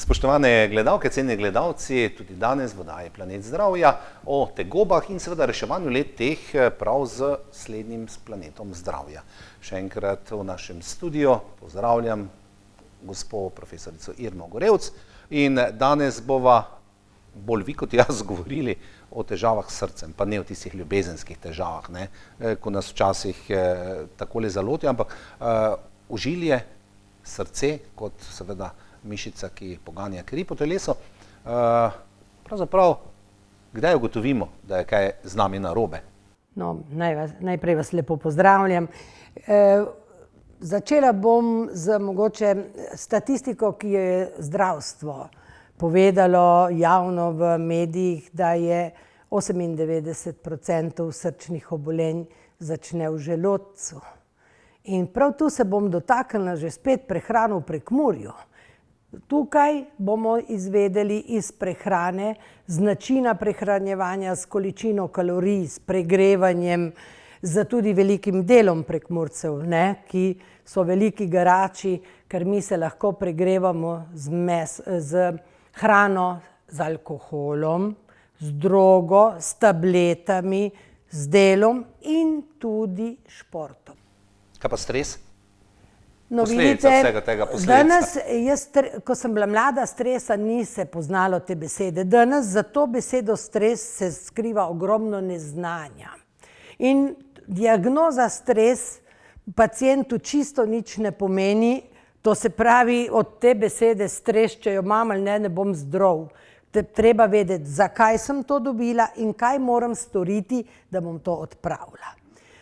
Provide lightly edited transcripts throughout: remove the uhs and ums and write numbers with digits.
Spoštovane gledalke, cenjeni gledalci, tudi danes v oddaji Planet zdravja o tegobah in seveda reševanju le-teh prav z slednjim s planetom zdravja. Še enkrat v našem studiu pozdravljam gospo profesorico Irmo Gorevc in danes bova bolj vi kot jaz govorili o težavah s srcem, pa ne o tistih ljubezenskih težavah, ko nas včasih takole zalotijo, ampak ožilje, srce kot seveda mišica, ki poganja kri po telesu. Pravzaprav, kdaj ugotovimo, da je kaj z nami narobe? No, najprej vas lepo pozdravljam. Začela bom z mogoče statistiko, ki je zdravstvo povedalo javno v medijih, da je 98% srčnih obolenj začne v želodcu. In prav tu se bom dotaknila že spet prehrano v Prekmurju. Tukaj bomo izvedeli iz prehrane, z načina prehranjevanja, s količino kalorij, s pregrevanjem, z tudi velikim delom Prekmurcev, ki so veliki garači, ker mi se lahko pregrevamo z hrano, z alkoholom, z drogo, s tabletami, z delom in tudi športom. Kaj pa stres? No, Posledica vsega tega, posledica. Danes, ko sem bila mlada, stresa ni se poznalo te besede. Danes za to besedo stres se skriva ogromno neznanja. In diagnoza stres pacientu čisto nič ne pomeni, to se pravi od te besede stres, če jo imam ali ne bom zdrav. Treba vedeti, zakaj sem to dobila in kaj moram storiti, da bom to odpravila.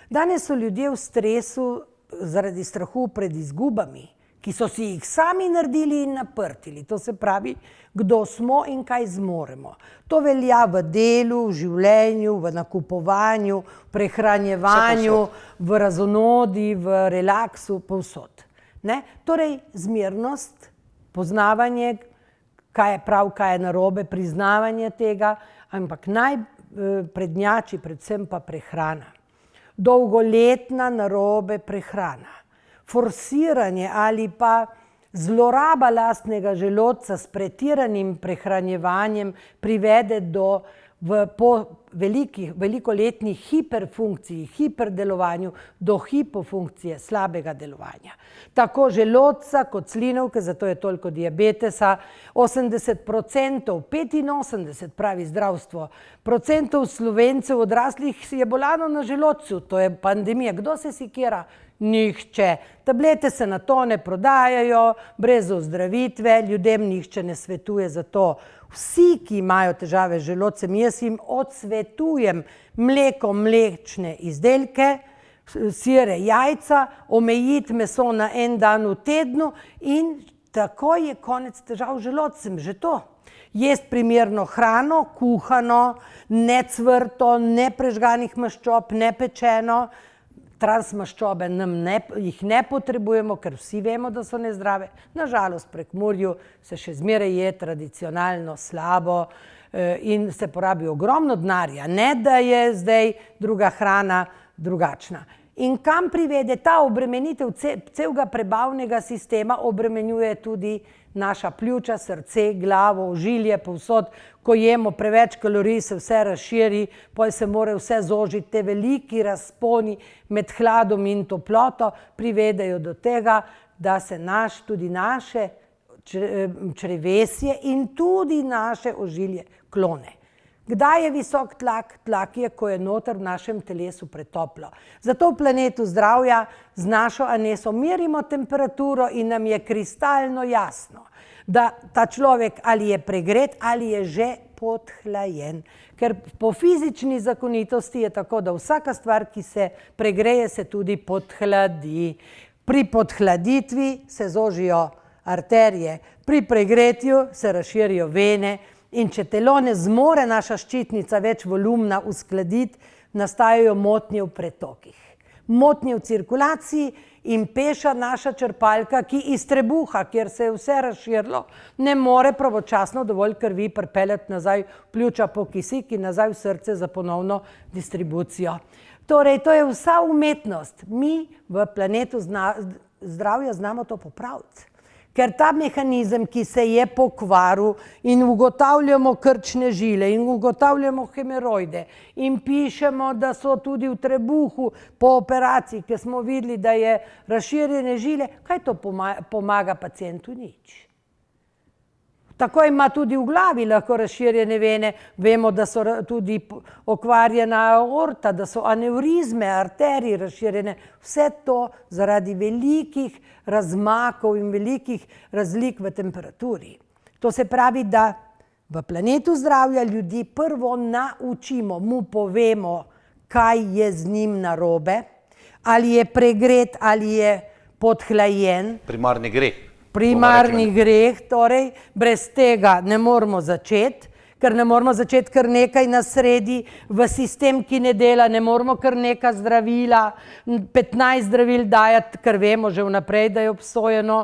Danes so ljudje v stresu zaradi strahu pred izgubami, ki so si jih sami naredili in naprtili. To se pravi, kdo smo in kaj zmoremo. To velja v delu, v življenju, v nakupovanju, v prehranjevanju, v razonodi, v relaksu, povsod. Torej, zmernost, poznavanje, kaj je prav, kaj je narobe, priznavanje tega, ampak naj prednjači predvsem pa prehrana. Dolgoletna narobe prehrana, forsiranje ali pa zloraba lastnega želodca s pretiranim prehranjevanjem privede do velikoletnih hiperfunkcij, hiperdelovanju, do hipofunkcije, slabega delovanja. Tako želodca kot slinavke, zato je toliko diabetesa, 85%, 85% pravi zdravstvo, procentov Slovencev odraslih je bolano na želodcu, to je pandemija. Kdo se sikira? Nihče. Tablete se na to ne prodajajo, brez ozdravitve, ljudem nihče ne svetuje za to. Vsi, ki imajo težave z želodcem, jaz jim odsvetujem mleko, mlečne izdelke, sire, jajca, omejiti meso na en dan v tednu in tako je konec težav z želodcem, že to. Jest primerno hrano, kuhano, ne cvrto, ne prežganih maščob, ne pečeno, transmaščobe jih ne potrebujemo, ker vsi vemo, da so nezdrave. Nažalost, v Prekmurju se še zmeraj je tradicionalno slabo in se porabi ogromno denarja, ne da je zdaj druga hrana drugačna. In kam privede ta obremenitev celega prebavnega sistema, obremenjuje tudi naša pljuča, srce, glavo, ožilje, povsod. Ko jemo preveč kalorij, se vse razširi, potem se mora vse zožiti. Te veliki razponi med hladom in toploto privedejo do tega, da se tudi naše črevesje in tudi naše ožilje klone. Kdaj je visok tlak? Tlak je, ko je noter v našem telesu pretoplo. Zato v Planetu zdravja z našo Aneso merimo temperaturo in nam je kristalno jasno, da ta človek ali je pregret ali je že podhlajen. Ker po fizični zakonitosti je tako, da vsaka stvar, ki se pregreje, se tudi podhladi. Pri podhladitvi se zožijo arterije, pri pregretju se razširijo vene. In če telo ne zmore naša ščitnica več volumna uskladiti, nastajajo motnje v pretokih. Motnje v cirkulaciji in peša naša črpalka, ki iz trebuha, kjer se je vse razširilo, ne more pravočasno dovolj krvi pripeljati nazaj v pljuča po kisik in nazaj v srce za ponovno distribucijo. Torej, to je vsa umetnost. Mi v Planetu zdravja znamo to popraviti. ker ta mehanizem, ki se je pokvaril in ugotavljamo krčne žile in ugotavljamo hemoroide in pišemo, da so tudi v trebuhu po operaciji, ker smo videli, da je razširjene žile, kaj to pomaga pacientu? Nič. Tako ima tudi v glavi lahko razširjene vene, vemo, da so tudi okvarjena aorta, da so aneurizme, arterije razširjene. Vse to zaradi velikih razmakov in velikih razlik v temperaturi. To se pravi, da v planetu zdravja ljudi prvo naučimo, mu povemo, kaj je z njim narobe, ali je pregret, ali je podhlajen. Primarni greh. Primarni greh, torej brez tega ne moramo začeti, ker ne moramo začeti kar nekaj na sredi v sistem, ki ne dela, ne moramo kar neka zdravila, 15 zdravil dajati, ker vemo že vnaprej, da je obsojeno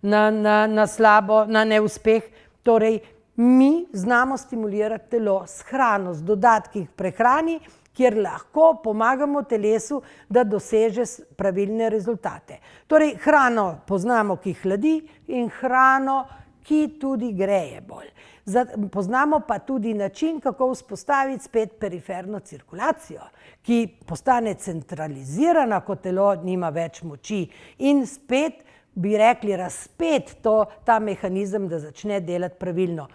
na slabo, na neuspeh. Torej, mi znamo stimulirati telo s hrano, z dodatki k prehrani, kjer lahko pomagamo telesu, da doseže pravilne rezultate. Torej, hrano poznamo, ki hladi, in hrano, ki tudi greje bolj. Poznamo pa tudi način, kako vzpostaviti spet periferno cirkulacijo, ki postane centralizirana, ko telo nima več moči in spet, bi rekli, razpet ta mehanizem, da začne delati pravilno.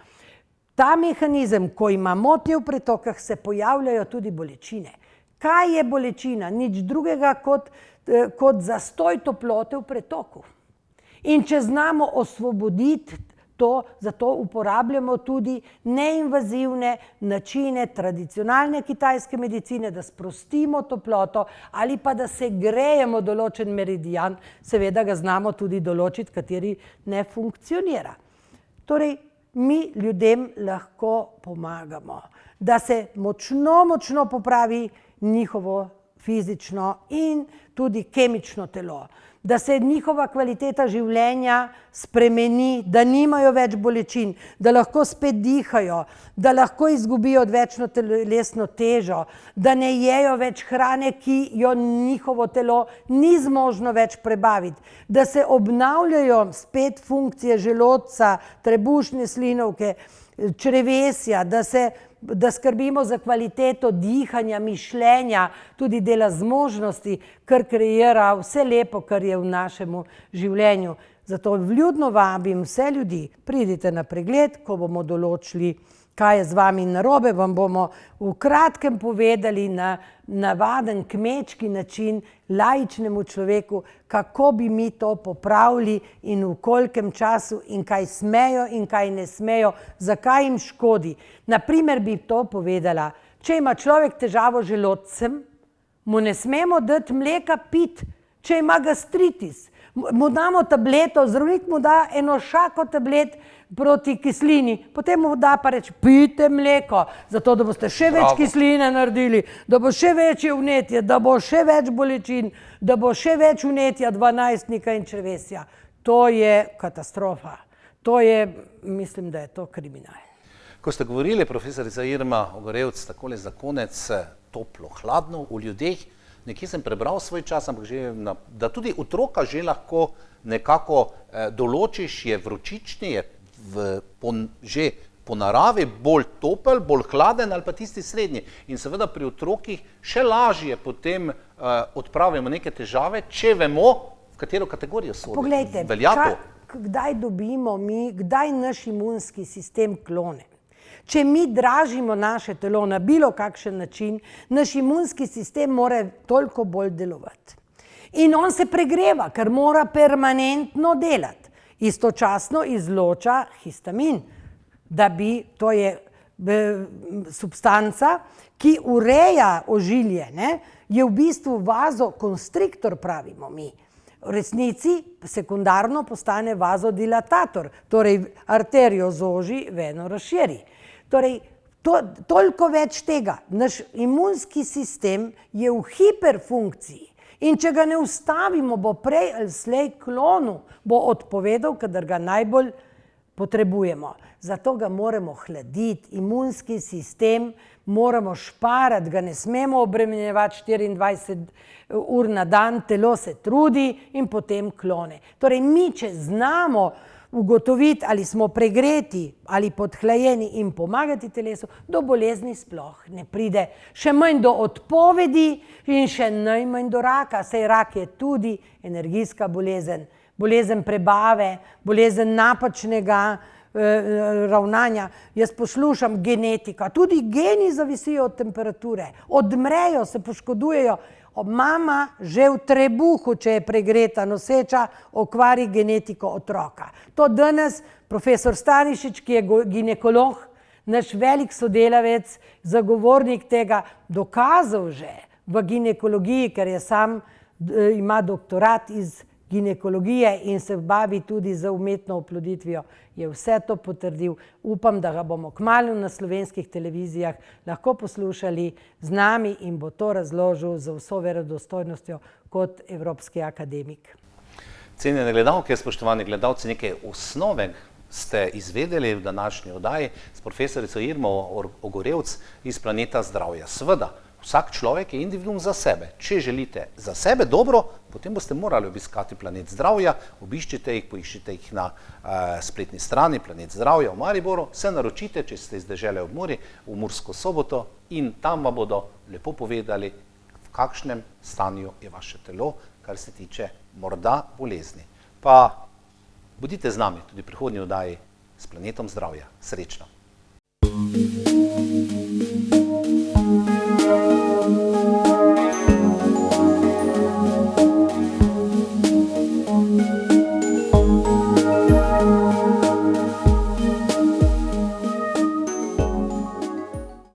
Ta mehanizem, ko ima motnje v pretokah, se pojavljajo tudi bolečine. Kaj je bolečina? Nič drugega kot zastoj toplote v pretoku. In če znamo osvoboditi to, zato uporabljamo tudi neinvazivne načine tradicionalne kitajske medicine, da sprostimo toploto ali pa da se grejemo določen meridian, seveda ga znamo tudi določiti, kateri ne funkcionira. Torej, mi ljudem lahko pomagamo, da se močno popravi njihovo fizično in tudi kemično telo, da se njihova kvaliteta življenja spremeni, da nimajo več bolečin, da lahko spet dihajo, da lahko izgubijo odvečno telesno težo, da ne jejo več hrane, ki jo njihovo telo ni zmožno več prebaviti, da se obnavljajo spet funkcije želodca, trebušne slinavke, črevesja, da skrbimo za kvaliteto dihanja, mišljenja, tudi dela zmožnosti, kar kreira vse lepo, kar je v našem življenju. Zato vljudno vabim vse ljudi, pridite na pregled, ko bomo določili, kaj je z vami narobe, vam bomo v kratkem povedali na navaden kmečki način laičnemu človeku, kako bi mi to popravili in v kolikem času in kaj smejo in kaj ne smejo, zakaj jim škodi. Naprimer bi to povedala, če ima človek težavo z želodcem, mu ne smemo dati mleka piti, če ima gastritis. Mu damo tableto, zdravnik mu da eno šako tablet proti kislini, potem mu da pa reči, pijte mleko, zato da boste še več kisline naredili, da bo še večje vnetje, da bo še več bolečin, da bo še več vnetja dvanajstnika in črevesja. To je katastrofa. To je, mislim, da je to kriminal. Ko ste govorili, profesorica Irma Ogorevc, takole za konec, toplo, hladno v ljudeh, nekje sem prebral svoj čas, ampak da tudi otroka že lahko nekako določiš, je vročični, je že po naravi bolj topel, bolj hladen ali pa tisti srednji. In seveda pri otrokih še lažje potem odpravimo neke težave, če vemo, v katero kategorijo sodi. Poglejte, kdaj dobimo mi, kdaj naš imunski sistem klone. Če mi dražimo naše telo na bilo kakšen način, naš imunski sistem mora toliko bolj delovati. In on se pregreva, ker mora permanentno delati. Istočasno izloča histamin, to je substanca, ki ureja ožilje, je v bistvu vazokonstriktor, pravimo mi. V resnici sekundarno postane vazodilatator, torej arterijo zoži, veno razširi. Torej, toliko več tega. Naš imunski sistem je v hiperfunkciji. In če ga ne ustavimo, bo prej ali slej klonu, bo odpovedal, kadar ga najbolj potrebujemo. Zato ga moramo hladiti, imunski sistem moramo šparati, ga ne smemo obremenjevati 24 ur na dan, telo se trudi in potem klone. Torej, mi, če znamo ugotoviti, ali smo pregreti ali podhlajeni in pomagati telesu, do bolezni sploh ne pride. Še manj do odpovedi in še najmanj do raka, saj rak je tudi energijska bolezen, bolezen prebave, bolezen napačnega ravnanja. Jaz poslušam genetika, tudi geni zavisijo od temperature, odmrejo, se poškodujejo. Mama že v trebuhu, če je pregreta noseča, okvari genetiko otroka. To danes profesor Stanišić, ki je ginekolog, naš velik sodelavec, zagovornik tega, dokazal že v ginekologiji, ker je sam ima doktorat iz ginekologije in se bavi tudi z umetno oploditvijo, je vse to potrdil. Upam, da ga bomo kmalu na slovenskih televizijah lahko poslušali z nami in bo to razložil z vso verodostojnostjo kot evropski akademik. Cenjene gledalke, spoštovani gledalci, nekaj osnove ste izvedeli v današnji oddaji s profesorico Irmo Ogorevc iz Planeta zdravja. Seveda, vsak človek je individuum za sebe. Če želite za sebe dobro, potem boste morali obiskati Planet zdravja, obiščite jih, poiščite jih na spletni strani Planet zdravja v Mariboru, se naročite, če ste iz dežele ob Muri, v Mursko Soboto in tam vam bodo lepo povedali, v kakšnem stanju je vaše telo, kar se tiče morda bolezni. Pa bodite z nami tudi v prihodnji oddaji s Planetom zdravja. Srečno!